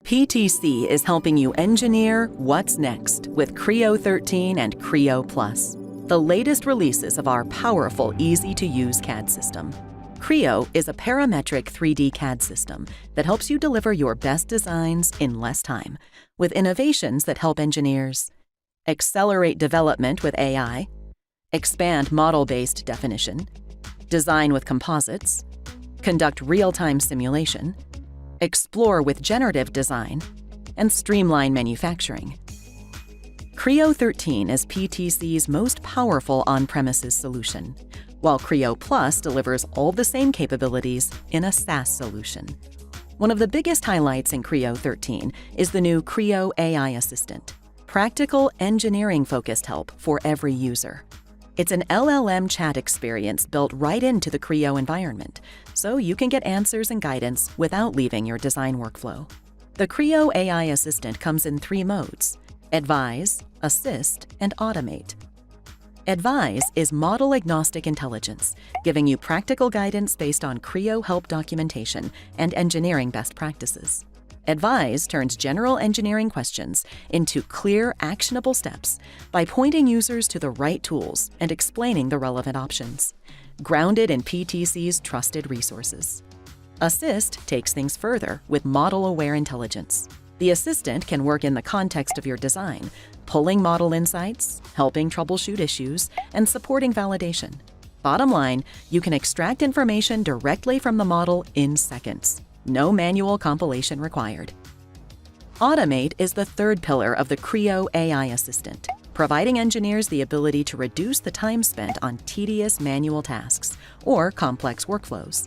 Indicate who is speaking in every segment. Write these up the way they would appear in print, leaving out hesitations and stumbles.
Speaker 1: PTC is helping you engineer what's next with Creo 13 and Creo Plus, the latest releases of our powerful, easy-to-use CAD system. Creo is a parametric 3D CAD system that helps you deliver your best designs in less time, with innovations that help engineers accelerate development with AI, expand model-based definition, design with composites, conduct real-time simulation, explore with generative design, and streamline manufacturing. Creo 13 is PTC's most powerful on-premises solution, while Creo Plus delivers all the same capabilities in a SaaS solution. One of the biggest highlights in Creo 13 is the new Creo AI Assistant, practical engineering-focused help for every user. It's an LLM chat experience built right into the Creo environment, so you can get answers and guidance without leaving your design workflow. The Creo AI Assistant comes in 3 modes: Advise, Assist, and Automate. Advise is model-agnostic intelligence, giving you practical guidance based on Creo help documentation and engineering best practices. Advise turns general engineering questions into clear, actionable steps by pointing users to the right tools and explaining the relevant options, grounded in PTC's trusted resources. Assist takes things further with model-aware intelligence. The assistant can work in the context of your design, pulling model insights, helping troubleshoot issues, and supporting validation. Bottom line, you can extract information directly from the model in seconds. No manual compilation required. Automate is the third pillar of the Creo AI Assistant, providing engineers the ability to reduce the time spent on tedious manual tasks or complex workflows.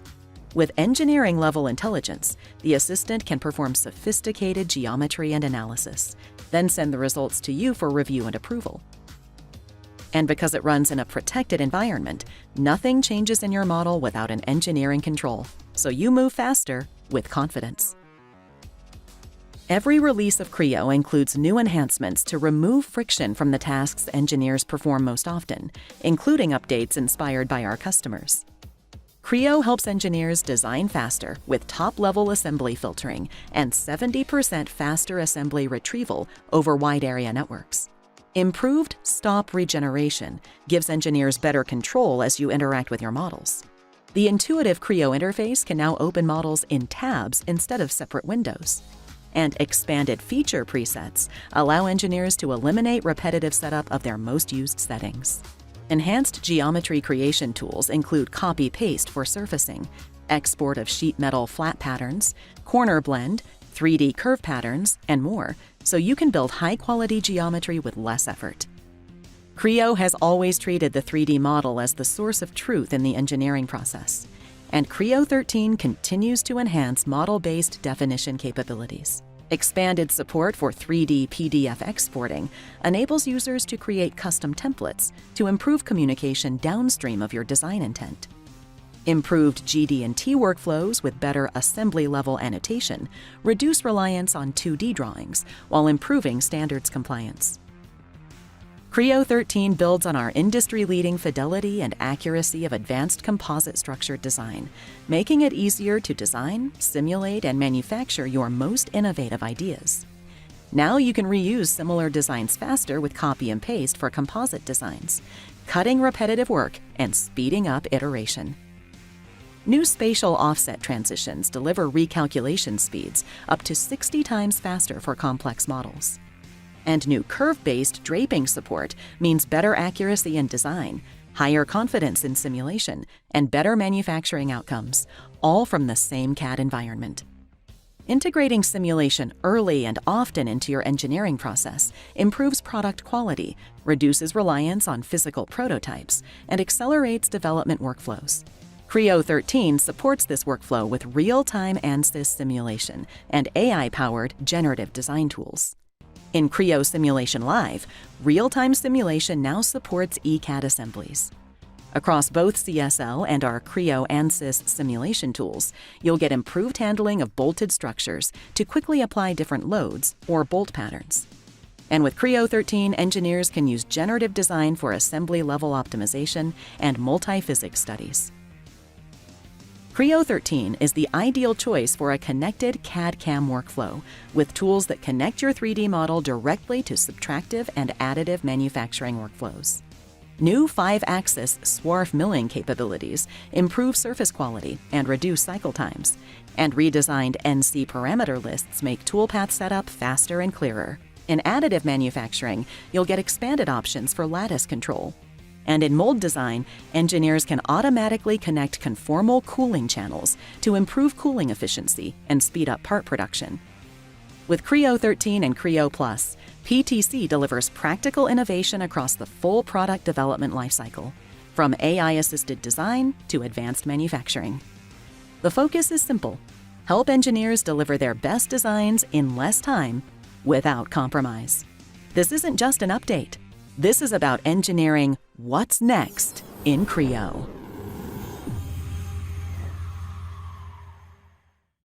Speaker 1: With engineering-level intelligence, the assistant can perform sophisticated geometry and analysis, then send the results to you for review and approval. And because it runs in a protected environment, nothing changes in your model without an engineering control, so you move faster with confidence. Every release of Creo includes new enhancements to remove friction from the tasks engineers perform most often, including updates inspired by our customers. Creo helps engineers design faster with top-level assembly filtering and 70% faster assembly retrieval over wide area networks. Improved stop regeneration gives engineers better control as you interact with your models. The intuitive Creo interface can now open models in tabs instead of separate windows. And expanded feature presets allow engineers to eliminate repetitive setup of their most used settings. Enhanced geometry creation tools include copy-paste for surfacing, export of sheet metal flat patterns, corner blend, 3D curve patterns, and more, so you can build high-quality geometry with less effort. Creo has always treated the 3D model as the source of truth in the engineering process, and Creo 13 continues to enhance model-based definition capabilities. Expanded support for 3D PDF exporting enables users to create custom templates to improve communication downstream of your design intent. Improved GD&T workflows with better assembly-level annotation reduce reliance on 2D drawings while improving standards compliance. Creo 13 builds on our industry-leading fidelity and accuracy of advanced composite structured design, making it easier to design, simulate, and manufacture your most innovative ideas. Now you can reuse similar designs faster with copy and paste for composite designs, cutting repetitive work and speeding up iteration. New spatial offset transitions deliver recalculation speeds up to 60 times faster for complex models. And new curve-based draping support means better accuracy in design, higher confidence in simulation, and better manufacturing outcomes, all from the same CAD environment. Integrating simulation early and often into your engineering process improves product quality, reduces reliance on physical prototypes, and accelerates development workflows. Creo 13 supports this workflow with real-time ANSYS simulation and AI-powered generative design tools. In Creo Simulation Live, real-time simulation now supports ECAD assemblies. Across both CSL and our Creo ANSYS simulation tools, you'll get improved handling of bolted structures to quickly apply different loads or bolt patterns. And with Creo 13, engineers can use generative design for assembly-level optimization and multi-physics studies. Creo 13 is the ideal choice for a connected CAD/CAM workflow with tools that connect your 3D model directly to subtractive and additive manufacturing workflows. New 5-axis swarf milling capabilities improve surface quality and reduce cycle times, and redesigned NC parameter lists make toolpath setup faster and clearer. In additive manufacturing, you'll get expanded options for lattice control. And in mold design, engineers can automatically connect conformal cooling channels to improve cooling efficiency and speed up part production. With Creo 13 and Creo Plus, PTC delivers practical innovation across the full product development lifecycle, from AI-assisted design to advanced manufacturing. The focus is simple: help engineers deliver their best designs in less time without compromise. This isn't just an update. This is about engineering what's next in Creo.